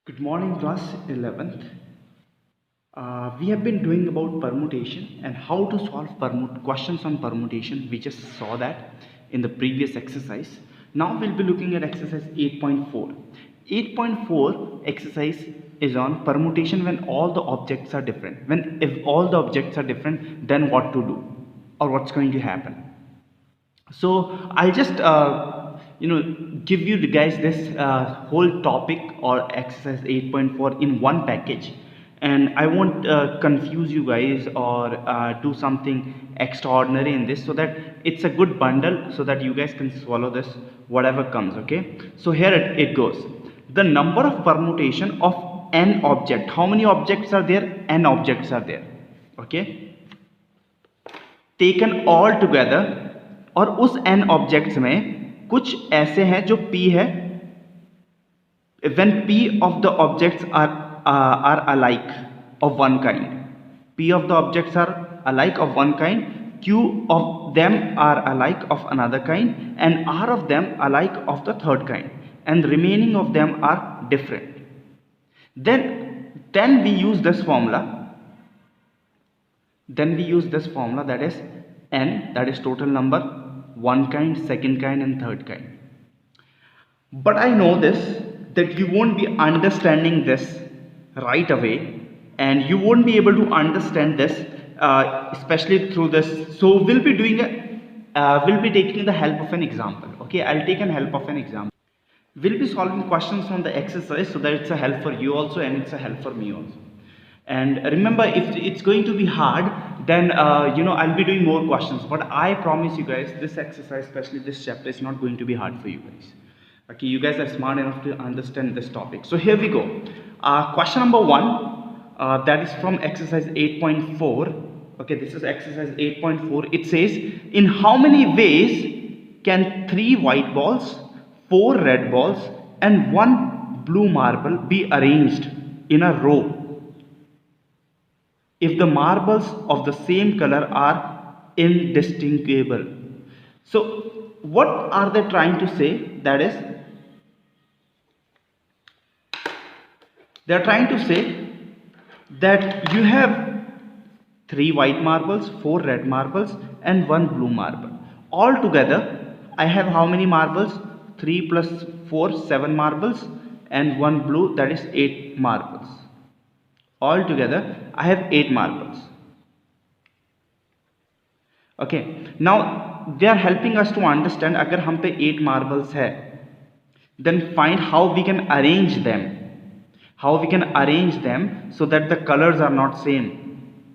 Good morning, class 11th. We have been doing about permutation and how to solve questions on permutation. We just saw that in the previous exercise. Now we'll be looking at exercise 8.4. 8.4 exercise is on permutation when all the objects are different. When if all the objects are different, then what to do or what's going to happen. So I'll just give you the guys this whole topic or exercise 8.4 in one package, and I won't confuse you guys or do something extraordinary in this, so that it's a good bundle so that you guys can swallow this whatever comes. Okay, so here it goes. The number of permutation of n object. How many objects are there? N objects are there. Okay, taken all together, और उस n objects में कुछ ऐसे हैं जो p है when p of the objects are alike of one kind. P of the objects are alike of one kind, q of them are alike of another kind, and r of them alike of the third kind, and remaining of them are different. Then we use this formula. That is n, that is total number, one kind, second kind, and third kind. But I know this, that you won't be understanding this right away, and you won't be able to understand this especially through this. So we'll be taking the help of an example. Okay, I'll take an help of an example. We'll be solving questions from the exercise, so that it's a help for you also and it's a help for me also. And remember, if it's going to be hard, then I'll be doing more questions, but I promise you guys, this exercise, especially this chapter, is not going to be hard for you guys. Okay, you guys are smart enough to understand this topic. So here we go. Question number 1, that is from exercise 8.4. okay, this is exercise 8.4. It says, in how many ways can 3 white balls, 4 red balls, and 1 blue marble be arranged in a row if the marbles of the same color are indistinguishable? So what are they trying to say? That is, they are trying to say that you have 3 white marbles, 4 red marbles, and 1 blue marble. All together, I have how many marbles? 3 plus 4, 7 marbles, and 1 blue, that is 8 marbles. All together, I have 8 marbles. Okay, now they are helping us to understand, अगर हम पे 8 marbles है, then find how we can arrange them. How we can arrange them so that the colors are not same.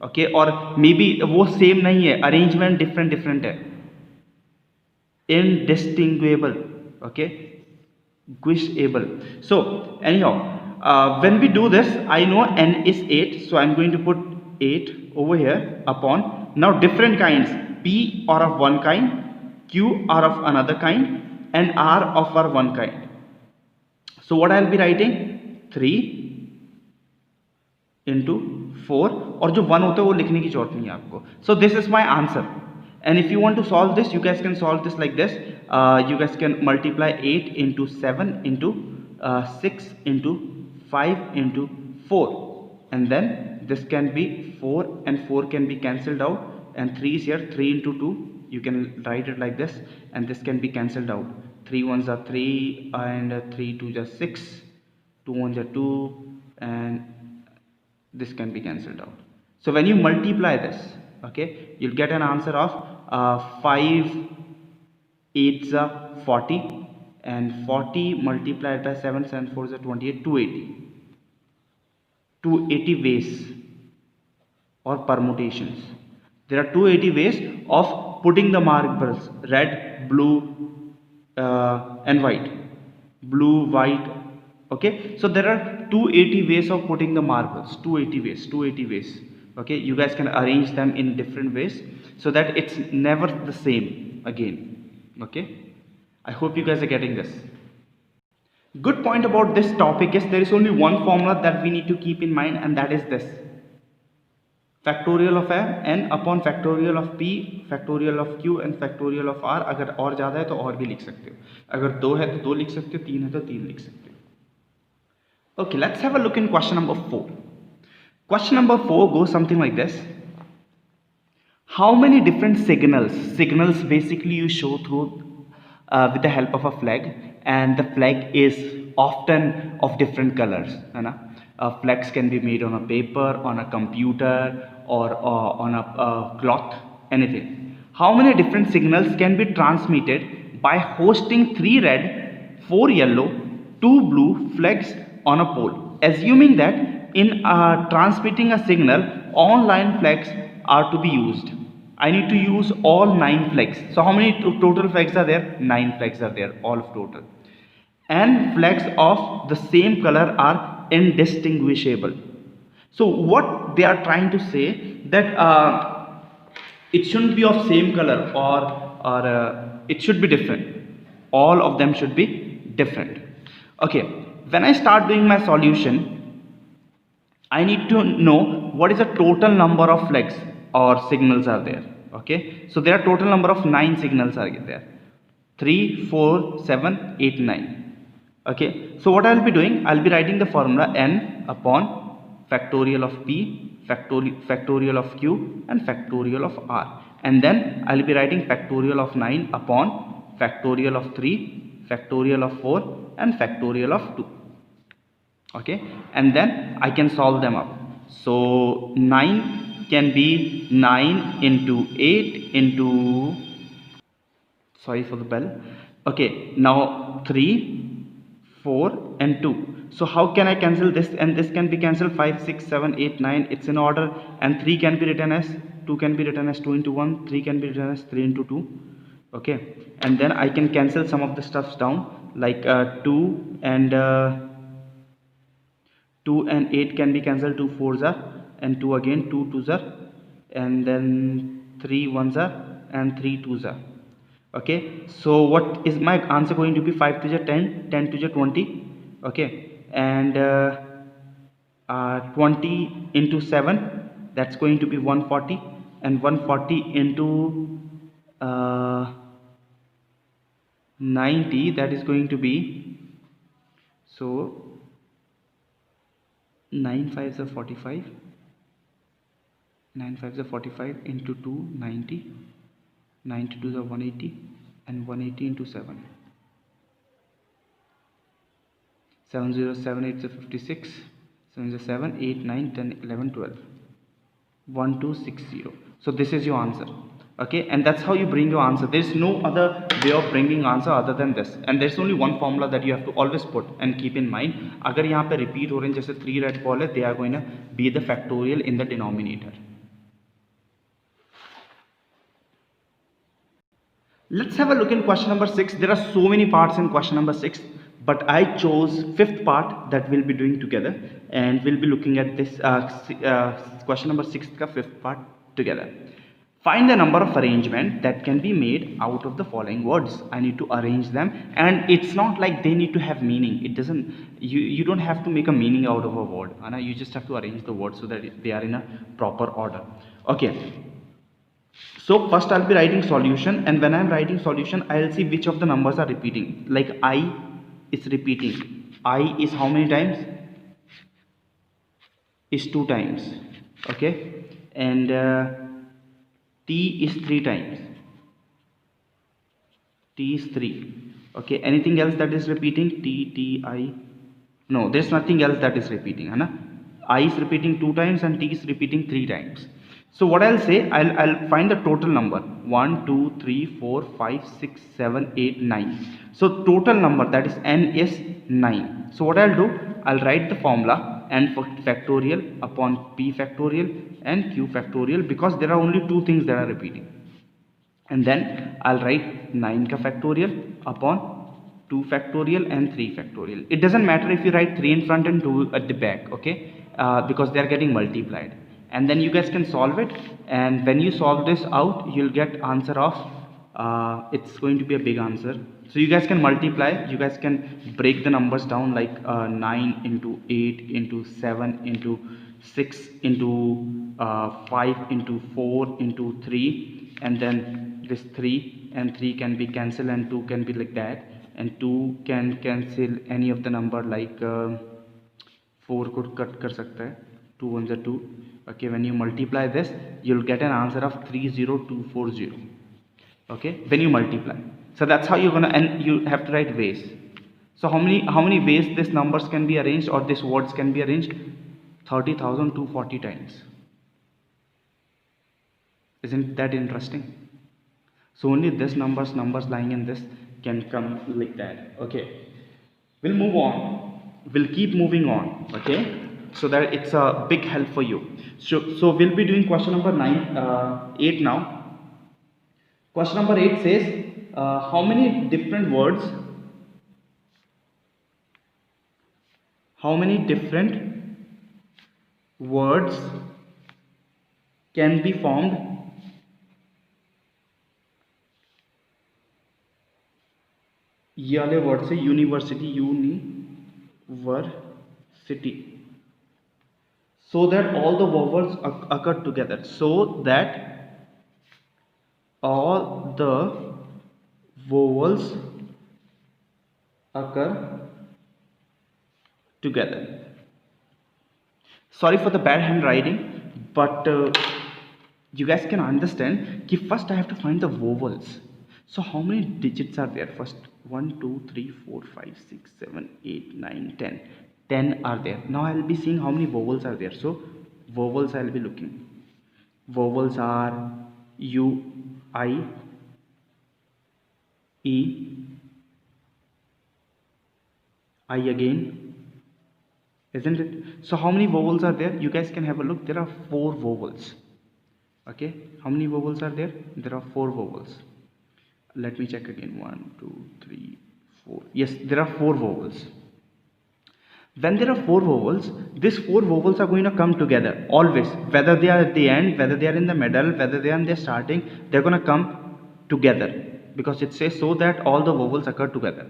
Okay, और maybe वो same नहीं है, arrangement different है, indistinguishable. Okay, guishable. So anyhow, when we do this, I know n is 8, so I'm going to put 8 over here upon, now different kinds, p are of one kind, q are of another kind, and r of our one kind. So what I'll be writing? 3 into 4, और जो 1 होता है वो लिखने की जरूरत नहीं है आपको. So this is my answer. And if you want to solve this, you guys can solve this like this. You guys can multiply 8 into 7 into 6 into 5 into 4, and then this can be 4 and 4 can be cancelled out, and 3 is here. 3 into 2, you can write it like this, and this can be cancelled out. 3 ones are 3, and 3 2s are 6, 2 ones are 2, and this can be cancelled out. So when you multiply this, okay, you'll get an answer of 5 8s are 40, and 40 multiplied by 7 7 4s are 28, 280 ways or permutations. There are 280 ways of putting the marbles, red, blue, and white, blue, white. Okay, so there are 280 ways of putting the marbles. 280 ways. Okay, you guys can arrange them in different ways so that it's never the same again. Okay, I hope you guys are getting this. Good point about this topic is there is only one formula that we need to keep in mind, and that is this: factorial of n upon factorial of p, factorial of q, and factorial of r. अगर और ज़्यादा है तो और भी लिख सकते हो, अगर 2 है तो 2 लिख सकते हो, 3 है तो 3 लिख सकते हो. Okay, let's have a look in question number 4. Question number 4 goes something like this. How many different signals basically you show through with the help of a flag, and the flag is often of different colors, है ना? Flags can be made on a paper, on a computer, or on a cloth, anything. How many different signals can be transmitted by hosting 3 red, 4 yellow, 2 blue flags on a pole? Assuming that in transmitting a signal, all 9 flags are to be used. I need to use all 9 flags. So how many total flags are there? 9 flags are there, all of total. And flags of the same color are indistinguishable. So what they are trying to say that it shouldn't be of same color, or it should be different. All of them should be different. Okay, when I start doing my solution, I need to know what is the total number of flags or signals are there. Okay, so there are total number of 9 signals are there. 3, 4, 7, 8, 9. Okay, so what I'll be doing, I'll be writing the formula n upon factorial of p, factorial of q, and factorial of r. And then I'll be writing factorial of 9 upon factorial of 3, factorial of 4, and factorial of 2. Okay, and then I can solve them up. So 9 can be 9 into 8 into, sorry for the bell. Okay, now 3, 4 and 2. So how can I cancel this? And this can be cancelled. 5, 6, 7, 8, 9. It's in order. And 3 can be written as 2 can be written as 2 into 1. 3 can be written as 3 into 2. Okay, and then I can cancel some of the stuffs down, like 2 and 2 and 8 can be cancelled. 2 4s are, and 2 again, 2 2s are, and then 3 1s are, and 3 2s are. Okay, so what is my answer going to be? 5 to the 10, 10 to the 20. Okay, and 20 into 7, that's going to be 140, and 140 into 90, that is going to be, so 9 5s are 45, 9 5s are 45 into 2, 90, 90 2s are 180, and 180 into 7, 7 0 7 8 is 56, 7 0 7 8 9 10 11 12, 1260. So this is your answer. Okay, and that's how you bring your answer. There is no other way of bringing answer other than this, and there's only one formula that you have to always put and keep in mind. अगर यहाँ पे repeat हो रहे हैं जैसे 3 red ball है, they are going to be the factorial in the denominator. Let's have a look in question number 6. There are so many parts in question number 6, but I chose 5th part that we'll be doing together, and we'll be looking at this question number 6 ka 5th part together. Find the number of arrangement that can be made out of the following words. I need to arrange them, and it's not like they need to have meaning. It doesn't, you don't have to make a meaning out of a word, Anna. You just have to arrange the words so that they are in a proper order. Okay, so first I'll be writing solution, and when I'm writing solution, I'll see which of the numbers are repeating. Like I is repeating. I is how many times? Is 2 times. Okay, and T is 3 times. T is 3. Okay, anything else that is repeating? T, T, I. No, there's nothing else that is repeating. Hai na? I is repeating 2 times and T is repeating 3 times. So what I'll say, I'll find the total number. 1, 2, 3, 4, 5, 6, 7, 8, 9. So total number, that is n, is 9. So what I'll do, I'll write the formula n factorial upon p factorial and q factorial, because there are only 2 things that are repeating. And then I'll write 9 ka factorial upon 2 factorial and 3 factorial. It doesn't matter if you write 3 in front and 2 at the back, okay, because they are getting multiplied. And then you guys can solve it, and when you solve this out, you'll get answer of it's going to be a big answer. So you guys can multiply, you guys can break the numbers down, like 9 into 8 into 7 into 6 into 5 into 4 into 3, and then this 3 and 3 can be cancelled, and 2 can be like that, and 2 can cancel any of the number, like 4 को cut कर सकता है, 2 1 2. Okay, when you multiply this, you'll get an answer of 30240. Okay, when you multiply. So that's how you're gonna, and you have to write ways. So how many ways these numbers can be arranged, or these words can be arranged? 30,240 times. Isn't that interesting? So only this numbers lying in this can come like that. Okay, we'll move on, we'll keep moving on. Okay, so that it's a big help for you. So we'll be doing question number 8 now. Question number 8 says, how many different words can be formed ये वाले word से? University, so that all the vowels occur together, so that all the vowels occur together. Sorry for the bad handwriting, but you guys can understand कि first I have to find the vowels. So how many digits are there? First 1 2 3 4 5 6 7 8 9 10. 10 are there. Now I'll be seeing how many vowels are there. So vowels I'll be looking. Vowels are U, I, E, I again, isn't it? So how many vowels are there? You guys can have a look. There are 4 vowels. Okay, how many vowels are there? There are 4 vowels. Let me check again. 1 2 3 4. Yes, there are 4 vowels. When there are 4 vowels, these 4 vowels are going to come together always. Whether they are at the end, whether they are in the middle, whether they are in the starting, they're going to come together, because it says so that all the vowels occur together.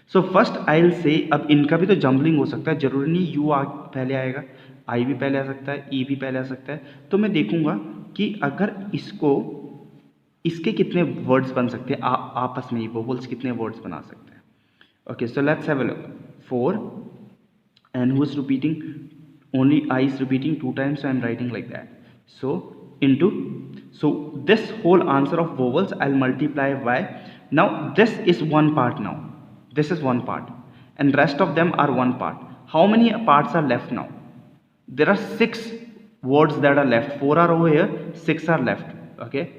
So first I'll say, अब इनका भी तो jumbling हो सकता है, जरूरी नहीं you पहले आएगा, आई भी पहले आ सकता है, ई भी पहले आ सकता है. तो मैं देखूंगा कि अगर इसके कितने वर्ड्स बन सकते हैं आपस में, वोवल्स कितने वर्ड्स बना सकते हैं. Okay, so let's have a look. 4, and who is repeating? Only I is repeating 2 times, so I am writing like that. So into, so this whole answer of vowels I'll multiply by, now this is one part, now this is one part, and rest of them are one part. How many parts are left now? There are 6 words that are left. 4 are over here, 6 are left. Okay,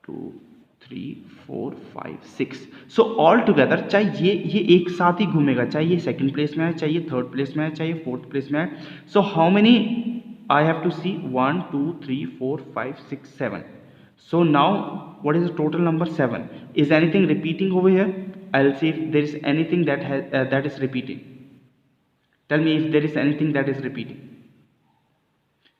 2 3 4 5 6. So all together, चाहे ये एक साथ ही घूमेगा, चाहे ये second place में है, चाहे ये थर्ड प्लेस में है, चाहे ये फोर्थ प्लेस में है. So how many I have to see? 1 2 3 4 5 6 7. So now what is the total number? 7. Is anything repeating over here? I'll see if there is anything that is repeating. Tell me if there is anything that is repeating.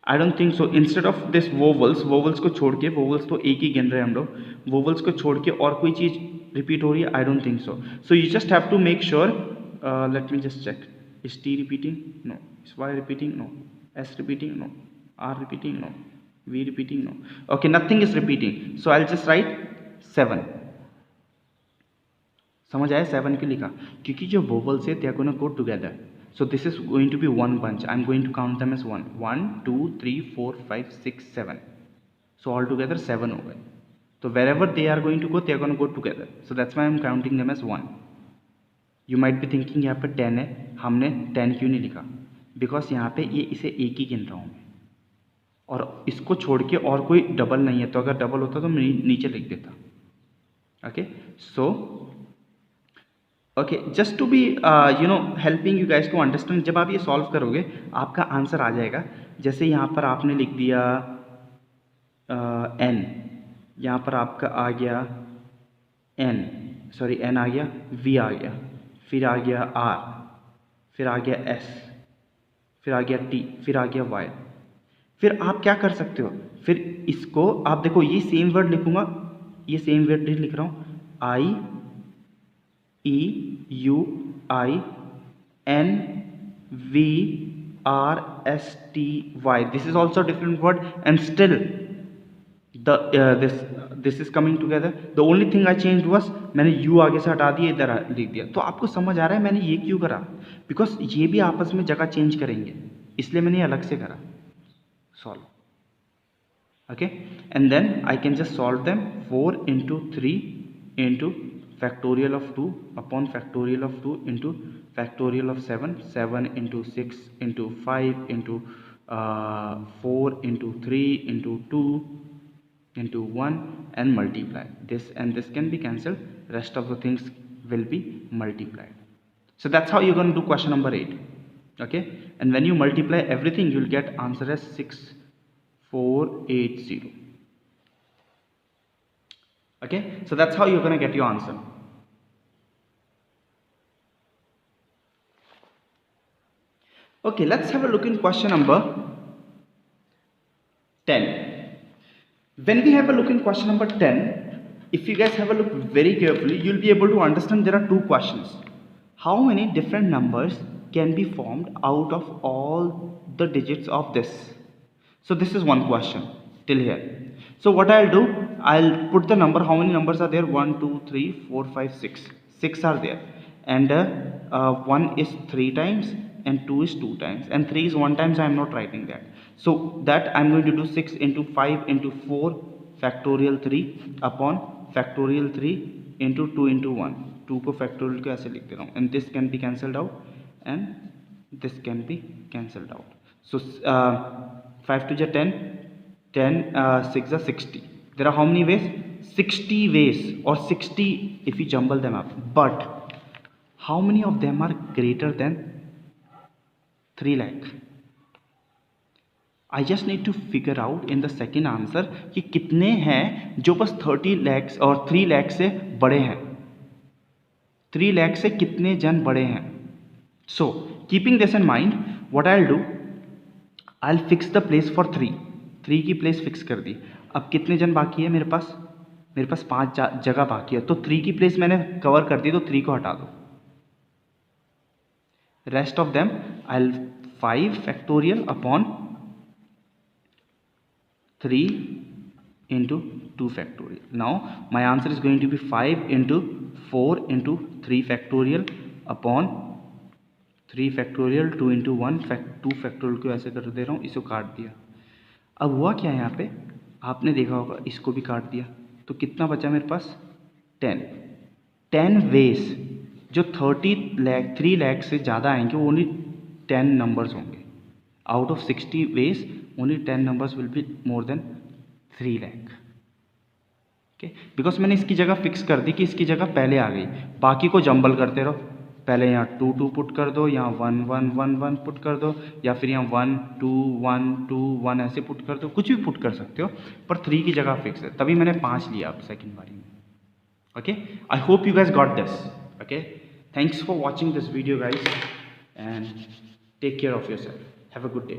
I don't think so. Instead of this vowels को छोड़ के, vowels तो एक ही गिन रहे हैं हम लोग, vowels को छोड़ के और कोई चीज़ repeat हो रही है? I don't think so. So you just have to make sure. Let me just check. Is T repeating? No. Is Y repeating? No. S repeating? No. R repeating? No. V repeating? No. Okay, nothing is repeating. So I'll just write 7. समझ आया 7 क्यों लिखा? क्योंकि जो vowels है they are gonna go together. So this is going to be one bunch. I'm going to count them as 1. 1 2 3 4 5 6 7. So altogether 7 हो गए. So wherever they are going to go, they are going to go together. So that's why I'm counting them as 1. You might be thinking यहाँ पे 10 है, हमने 10 क्यों नहीं लिखा? Because यहाँ पे ये इसे एक ही गिन रहा हूँ मैं, और इसको छोड़ के और कोई डबल नहीं है. तो अगर डबल होता तो मैं नीचे लिख देता. Okay, so okay, just to be helping you guys to understand, जब आप ये सॉल्व करोगे आपका आंसर आ जाएगा. जैसे यहाँ पर आपने लिख दिया एन, यहाँ पर आपका आ गया एन आ गया, वी आ गया, फिर आ गया आर, फिर आ गया एस, फिर आ गया टी, फिर आ गया वाई. फिर आप क्या कर सकते हो? फिर इसको आप देखो, ये सेम वर्ड लिखूंगा, ये सेम वर्ड लिख रहा हूँ, आई E U I N V R S T Y. This is also a different word, and still this is coming together, the only thing I change was मैंने u आगे से हटा दिया, इधर लिख दिया। तो आपको समझ आ रहा है मैंने ये क्यों करा, बिकॉज ये भी आपस में जगह चेंज करेंगे, इसलिए मैंने ये अलग से करा। Solve, okay, and then I can just solve them। 4 into 3 into factorial of 2 upon factorial of 2 into factorial of 7, 7 into 6 into 5 into 4 into 3 into 2 into 1 and multiply this, and this can be cancelled, rest of the things will be multiplied. So that's how you're going to do question number 8, okay, and when you multiply everything you'll get answer as 6480. Okay, so that's how you're going to get your answer. Okay, let's have a look in question number 10. When we have a look in question number 10, if you guys have a look very carefully, you'll be able to understand there are two questions. How many different numbers can be formed out of all the digits of this? So this is one question till here. So what I'll do, I'll put the number, how many numbers are there, 1 2 3 4 5 6, 6 are there, and 1 is 3 times and 2 is 2 times and 3 is 1 times. I am not writing that, so that I'm going to do 6 into 5 into 4 factorial 3 upon factorial 3 into 2 into 1, 2 को factorial को ऐसे लिख दे रहा हूँ, and this can be cancelled out and this can be cancelled out. So 5 to 10, 10 6 are 60. There are how many ways? 60 ways, or 60 if you jumble them up, but how many of them are greater than 3 lakh? I just need to figure out in the second answer कि कितने हैं जो बस 30 lakhs और 3 lakh से बड़े हैं, 3 lakh से कितने जन बड़े हैं. So keeping this in mind, what I'll do, I'll fix the place for 3 की प्लेस फिक्स कर दी. अब कितने जन बाकी है मेरे पास 5 जगह बाकी है, तो 3 की प्लेस मैंने कवर कर दी, तो 3 को हटा दो. Rest of them I'll 5 factorial upon 3 into 2 factorial. Now my answer is going to be 5 into 4 into 3 factorial upon 3 factorial 2 into 1 2 factorial को ऐसे कर दे रहा हूँ, इसको काट दिया. अब हुआ क्या है यहाँ पे, आपने देखा होगा, इसको भी काट दिया, तो कितना बचा मेरे पास 10 वेज जो 3 लाख से ज़्यादा आएंगे वो ओनली 10 नंबर्स होंगे. Out of 60 whereas only 10 numbers will be more than 3 lakh. Okay, because मैंने इसकी जगह फिक्स कर दी कि इसकी जगह पहले आ गई, बाकी को जंबल करते रहो. पहले यहाँ 2 2 पुट कर दो, यहाँ 1 1 1 1 पुट कर दो, या फिर यहाँ 1 2 1 2 1 ऐसे पुट कर दो, कुछ भी पुट कर सकते हो, पर 3 की जगह फिक्स है, तभी मैंने 5 लिया अब सेकेंड बारी में. Okay, I hope you guys got this. Okay, thanks for watching this video guys, and take care of yourself. Have a good day.